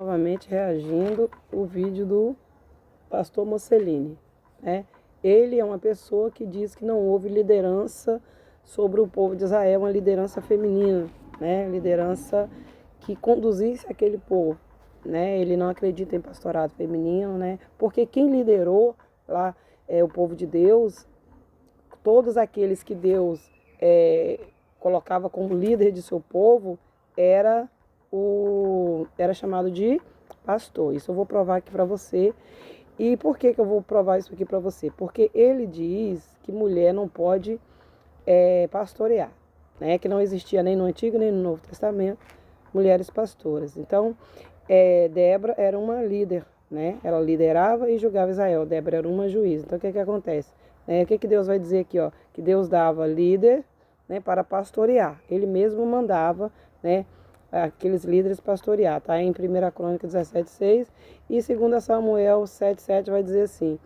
Novamente reagindo o vídeo do pastor Mocelini, né? Ele é uma pessoa que diz que não houve liderança sobre o povo de Israel, uma liderança feminina, né? Liderança que conduzisse aquele povo, né? Ele não acredita em pastorado feminino, né? Porque quem liderou lá o povo de Deus, todos aqueles que Deus colocava como líder de seu povo, era chamado de pastor. Isso eu vou provar aqui para você. E por que eu vou provar isso aqui para você? Porque ele diz que mulher não pode pastorear, né? Que não existia nem no Antigo nem no Novo Testamento mulheres pastoras. Então, Débora era uma líder, né? Ela liderava e julgava Israel. Débora era uma juíza. Então, o que acontece? O que Deus vai dizer aqui? Ó? Que Deus dava líder, né, para pastorear. Ele mesmo mandava, né, aqueles líderes pastorear. Tá? Em 1 Crônica 17:6 e 2 Samuel 7:7 vai dizer assim: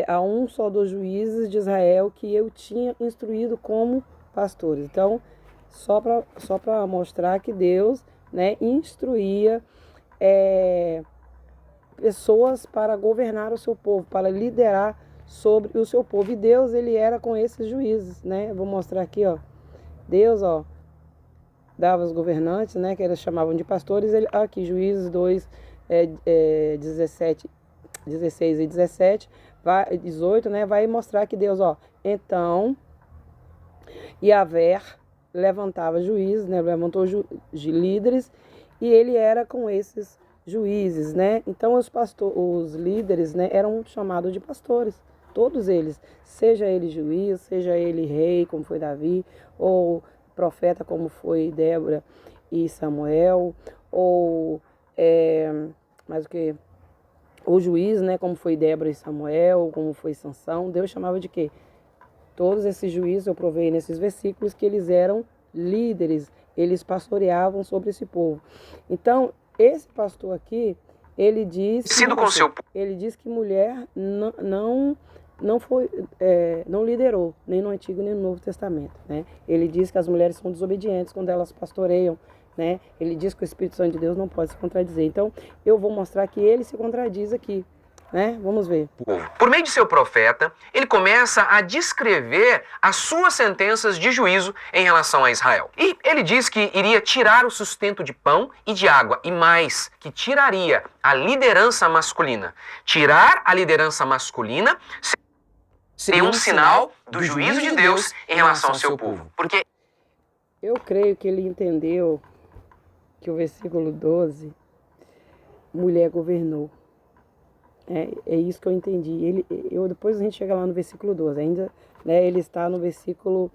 a um só dos juízes de Israel que eu tinha instruído como pastores. Então, só para mostrar que Deus, né, instruía pessoas para governar o seu povo, para liderar sobre o seu povo. E Deus, ele era com esses juízes, né? Eu vou mostrar aqui, ó. Deus, ó, dava os governantes, né, que eles chamavam de pastores. Aqui, Juízes 2, 16 e 17, 18, né, vai mostrar que Deus, ó, então, Yahvé levantava juízes, né, levantou líderes, e ele era com esses juízes, né? Então os líderes, né, eram chamados de pastores, todos eles, seja ele juiz, seja ele rei, como foi Davi, ou profeta, como foi Débora e Samuel, ou mais o que? O juiz, né, como foi Débora e Samuel, como foi Sansão. Deus chamava de quê? Todos esses juízes, eu provei nesses versículos, que eles eram líderes, eles pastoreavam sobre esse povo. Então, esse pastor aqui, ele diz que mulher não liderou, nem no Antigo nem no Novo Testamento, né? Ele diz que as mulheres são desobedientes quando elas pastoreiam, né? Ele diz que o Espírito Santo de Deus não pode se contradizer. Então, eu vou mostrar que ele se contradiz aqui, né? Vamos ver. Por meio de seu profeta, ele começa a descrever as suas sentenças de juízo em relação a Israel. E ele diz que iria tirar o sustento de pão e de água, e mais, que tiraria a liderança masculina. Tirar a liderança masculina seria um sinal do juízo de Deus em relação ao seu povo. Porque eu creio que ele entendeu que o versículo 12, mulher governou. É isso que eu entendi. Depois a gente chega lá no versículo 12, ainda, né, ele está no versículo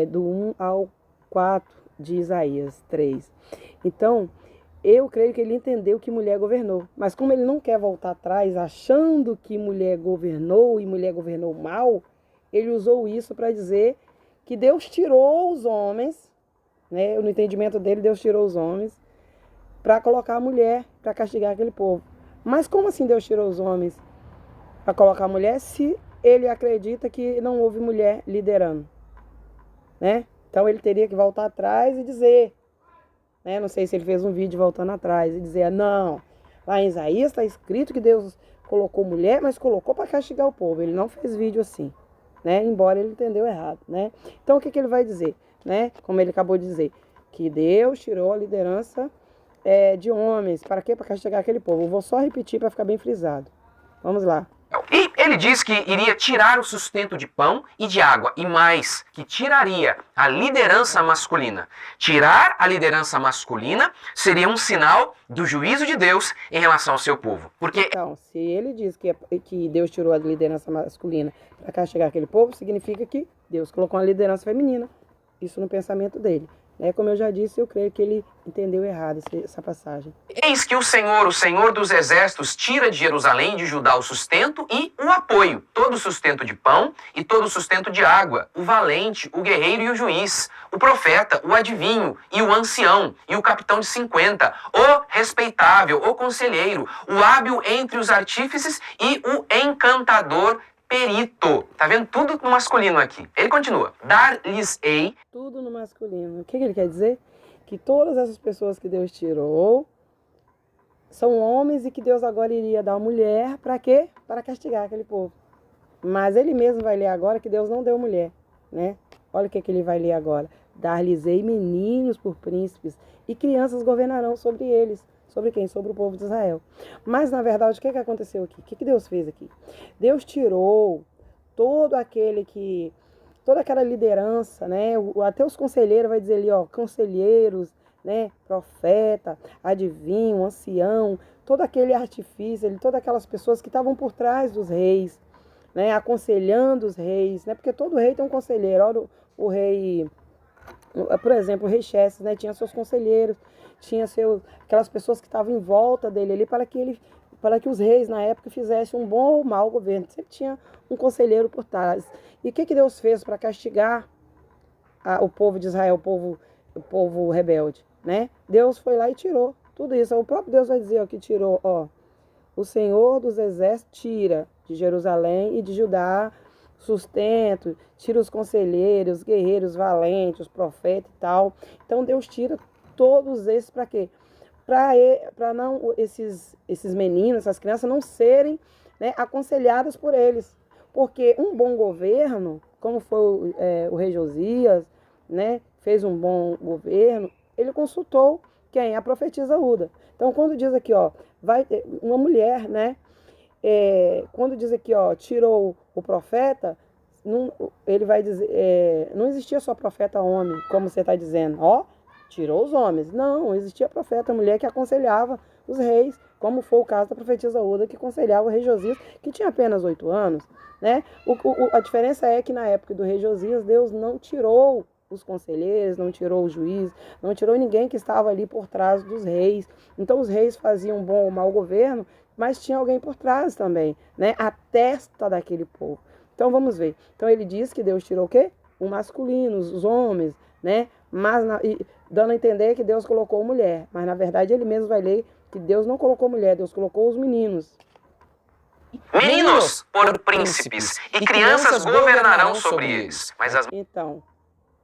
do 1 ao 4 de Isaías 3. Então, eu creio que ele entendeu que mulher governou. Mas como ele não quer voltar atrás, achando que mulher governou e mulher governou mal, ele usou isso para dizer que Deus tirou os homens, né, no entendimento dele, Deus tirou os homens para colocar a mulher, para castigar aquele povo. Mas como assim Deus tirou os homens para colocar a mulher se ele acredita que não houve mulher liderando, né? Então ele teria que voltar atrás e dizer, né? Não sei se ele fez um vídeo voltando atrás e dizer, não, lá em Isaías está escrito que Deus colocou mulher, mas colocou para castigar o povo. Ele não fez vídeo assim, né? Embora ele entendeu errado, né? Então o que ele vai dizer, né? Como ele acabou de dizer, que Deus tirou a liderança de homens. Para quê? Para castigar aquele povo. Eu vou só repetir para ficar bem frisado. Vamos lá. E ele diz que iria tirar o sustento de pão e de água, e mais, que tiraria a liderança masculina. Tirar a liderança masculina seria um sinal do juízo de Deus em relação ao seu povo. Porque então, se ele diz que Deus tirou a liderança masculina para castigar aquele povo, significa que Deus colocou uma liderança feminina. Isso no pensamento dele. Como eu já disse, eu creio que ele entendeu errado essa passagem. Eis que o Senhor dos Exércitos, tira de Jerusalém e de Judá o sustento e o apoio, todo o sustento de pão e todo o sustento de água, o valente, o guerreiro e o juiz, o profeta, o adivinho e o ancião e o capitão de 50, o respeitável, o conselheiro, o hábil entre os artífices e o encantador perito. Tá vendo? Tudo no masculino aqui. Ele continua. Dar-lhes-ei. Tudo no masculino. O que ele quer dizer? que todas essas pessoas que Deus tirou são homens e que Deus agora iria dar mulher para quê? Para castigar aquele povo. Mas ele mesmo vai ler agora que Deus não deu mulher, né? Olha o que ele vai ler agora. Dar-lhes-ei meninos por príncipes e crianças governarão sobre eles. Sobre quem? Sobre o povo de Israel. Mas, na verdade, o que aconteceu aqui? O que Deus fez aqui? Deus tirou toda aquela liderança, né? Até os conselheiros, vai dizer ali, ó, conselheiros, né? Profeta, adivinho, ancião, todo aquele artifício, todas aquelas pessoas que estavam por trás dos reis, né? Aconselhando os reis, né? Porque todo rei tem um conselheiro. Olha o rei, por exemplo, o rei Xerxes, né? Tinha seus conselheiros, tinha aquelas pessoas que estavam em volta dele ali para que os reis na época fizessem um bom ou mau governo. Sempre tinha um conselheiro por trás. E o que Deus fez para castigar o povo de Israel, o povo rebelde, né? Deus foi lá e tirou tudo isso. O próprio Deus vai dizer, ó, que tirou, ó, o Senhor dos Exércitos tira de Jerusalém e de Judá sustento, tira os conselheiros, os guerreiros valentes, os profetas e tal. Então Deus tira todos esses para quê? Para não esses meninos, essas crianças não serem, né, aconselhadas por eles. Porque um bom governo, como foi o rei Josias, né, fez um bom governo, ele consultou quem? A profetisa Uda. Então, quando diz aqui, ó, vai uma mulher, né, quando diz aqui, ó, tirou o profeta, ele vai dizer, não existia só profeta homem, como você está dizendo, ó, tirou os homens. Não, existia profeta mulher que aconselhava os reis, como foi o caso da profetisa Uda, que aconselhava o rei Josias, que tinha apenas 8 anos, né? A diferença é que na época do rei Josias, Deus não tirou os conselheiros, não tirou o juiz, não tirou ninguém que estava ali por trás dos reis. Então os reis faziam bom ou mau governo, mas tinha alguém por trás também, né? A testa daquele povo. Então vamos ver. Então ele diz que Deus tirou o quê? O masculino, os homens, né? Mas dando a entender que Deus colocou mulher. Mas na verdade ele mesmo vai ler que Deus não colocou mulher, Deus colocou os meninos. Meninos por príncipes, e crianças governarão sobre eles. Então,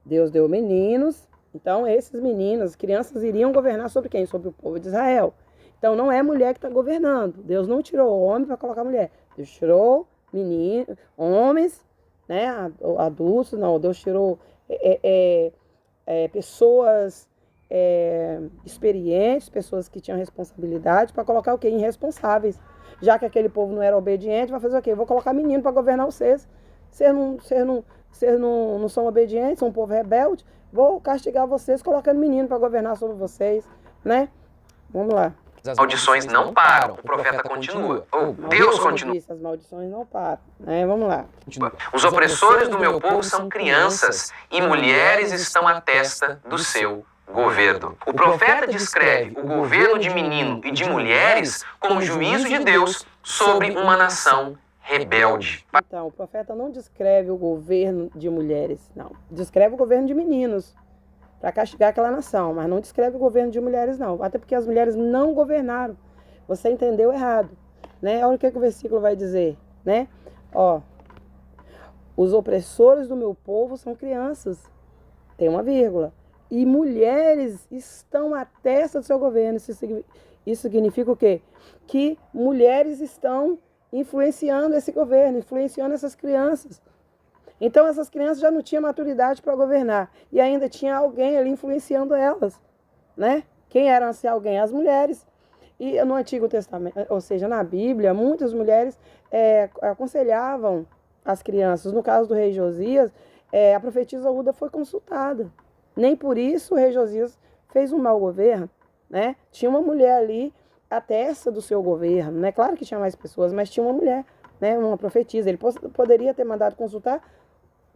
Deus deu meninos, então esses meninos, crianças iriam governar sobre quem? Sobre o povo de Israel. Então não é mulher que está governando. Deus não tirou homem para colocar mulher. Deus tirou meninos, homens, né, adultos, não. Deus tirou pessoas experientes, pessoas que tinham responsabilidade, para colocar o quê? Irresponsáveis. Já que aquele povo não era obediente, vai fazer o quê? Eu vou colocar menino para governar vocês. Vocês não são obedientes, são um povo rebelde. Vou castigar vocês colocando menino para governar sobre vocês, né? Vamos lá. As maldições não param, o profeta continua. Deus continua. As maldições não param, né? Vamos lá. Os opressores do meu povo são crianças e mulheres estão à testa do seu governo. O profeta descreve o governo de menino e de mulheres como juízo de Deus sobre uma nação rebelde. Então, o profeta não descreve o governo de mulheres, não. Descreve o governo de meninos, para castigar aquela nação, mas não descreve o governo de mulheres, não. Até porque as mulheres não governaram. Você entendeu errado, né? Olha o que o versículo vai dizer, né? Ó, os opressores do meu povo são crianças, tem uma vírgula, e mulheres estão à testa do seu governo. Isso significa o quê? Que mulheres estão influenciando esse governo, influenciando essas crianças. Então essas crianças já não tinham maturidade para governar e ainda tinha alguém ali influenciando elas, né? Quem eram esse alguém? As mulheres. E no Antigo Testamento, ou seja, na Bíblia, muitas mulheres aconselhavam as crianças. No caso do rei Josias, a profetisa Uda foi consultada. Nem por isso o rei Josias fez um mau governo, né? Tinha uma mulher ali à testa do seu governo, né? Claro que tinha mais pessoas, mas tinha uma mulher, né? Uma profetisa. Ele poderia ter mandado consultar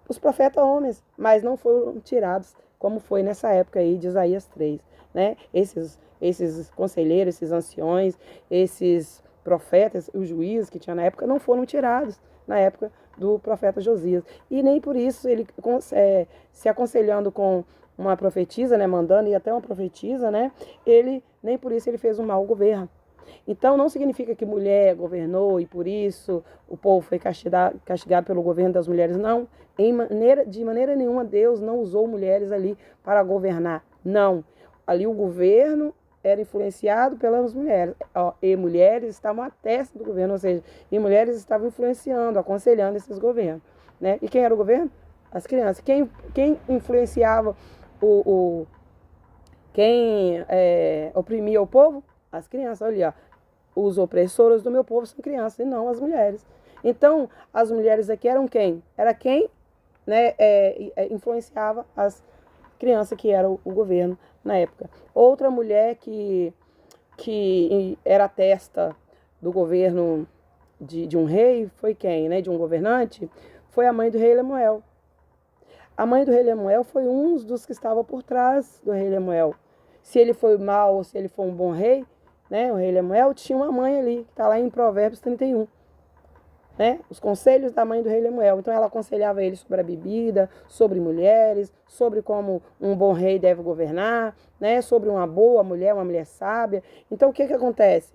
os profetas homens, mas não foram tirados, como foi nessa época aí de Isaías 3, né? Esses conselheiros, esses anciões, esses profetas, os juízes que tinha na época, não foram tirados na época do profeta Josias. E nem por isso ele se aconselhando com uma profetisa, né, mandando ir até uma profetisa, né, nem por isso ele fez um mau governo. Então não significa que mulher governou e por isso o povo foi castigado pelo governo das mulheres, não. De maneira nenhuma Deus não usou mulheres ali para governar, não. ali o governo era influenciado pelas mulheres. E mulheres estavam à testa do governo, ou seja, e mulheres estavam influenciando, aconselhando esses governos. Né? E quem era o governo? As crianças. Quem influenciava quem oprimia o povo? As crianças. Olha, os opressores do meu povo são crianças e não as mulheres. Então, as mulheres aqui eram quem? Era quem, né, influenciava as crianças, que era o governo na época. Outra mulher que era a testa do governo de um rei foi quem? Né, de um governante? Foi a mãe do rei Lemuel. A mãe do rei Lemuel foi um dos que estava por trás do rei Lemuel. Se ele foi mau ou se ele foi um bom rei, né, o rei Lemuel tinha uma mãe ali, que está lá em Provérbios 31. Né? Os conselhos da mãe do rei Lemuel. Então ela aconselhava ele sobre a bebida, sobre mulheres, sobre como um bom rei deve governar, né? Sobre uma boa mulher, uma mulher sábia. Então o que acontece?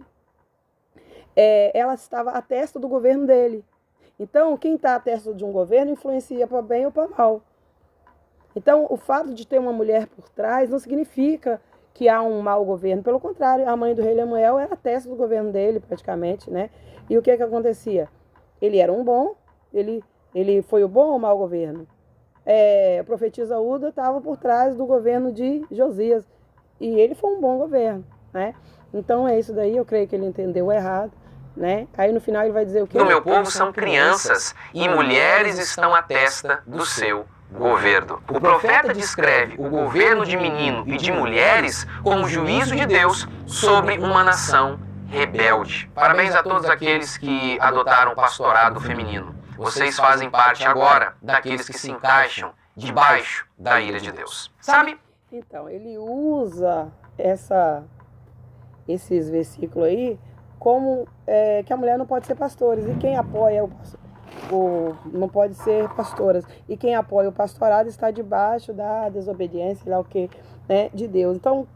Ela estava à testa do governo dele. Então quem está à testa de um governo influencia para bem ou para mal. Então o fato de ter uma mulher por trás não significa que há um mau governo. Pelo contrário, a mãe do rei Lemuel era a testa do governo dele praticamente, né? E o que acontecia? Ele era um bom, ele foi o bom ou o mau governo? A profetisa Uda estava por trás do governo de Josias, e ele foi um bom governo, né? Então é isso daí, eu creio que ele entendeu errado, né? Aí no final ele vai dizer o quê? Do meu povo são crianças, e mulheres estão à testa do seu governo. O profeta descreve o governo de menino e de mulheres como o juízo de Deus sobre uma nação rebelde. Parabéns a todos aqueles que adotaram o pastorado feminino. Vocês fazem parte agora daqueles que se encaixam debaixo da ira de Deus. Sabe? Então, ele usa esses versículos aí como que a mulher não pode ser pastores. E quem apoia não pode ser pastoras. E quem apoia o pastorado está debaixo da desobediência, lá o que, né, de Deus. Então,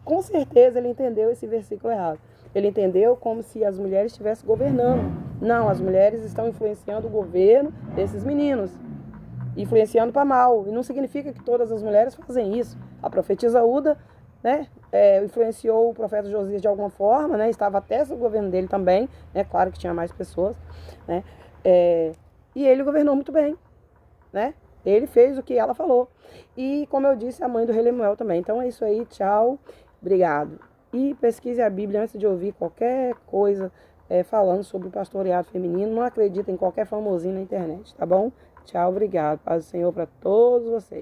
com certeza ele entendeu esse versículo errado. Ele entendeu como se as mulheres estivessem governando. Não, as mulheres estão influenciando o governo desses meninos. Influenciando para mal. E não significa que todas as mulheres fazem isso. A profetisa Uda, né, influenciou o profeta Josias de alguma forma, né, estava até no governo dele também. Né, claro que tinha mais pessoas. Né, e ele governou muito bem. Né? Ele fez o que ela falou. E, como eu disse, a mãe do rei Lemuel também. Então é isso aí. Tchau. Obrigado. E pesquise a Bíblia antes de ouvir qualquer coisa falando sobre o pastoreado feminino. Não acredita em qualquer famosinho na internet, tá bom? Tchau, obrigado. Paz do Senhor para todos vocês.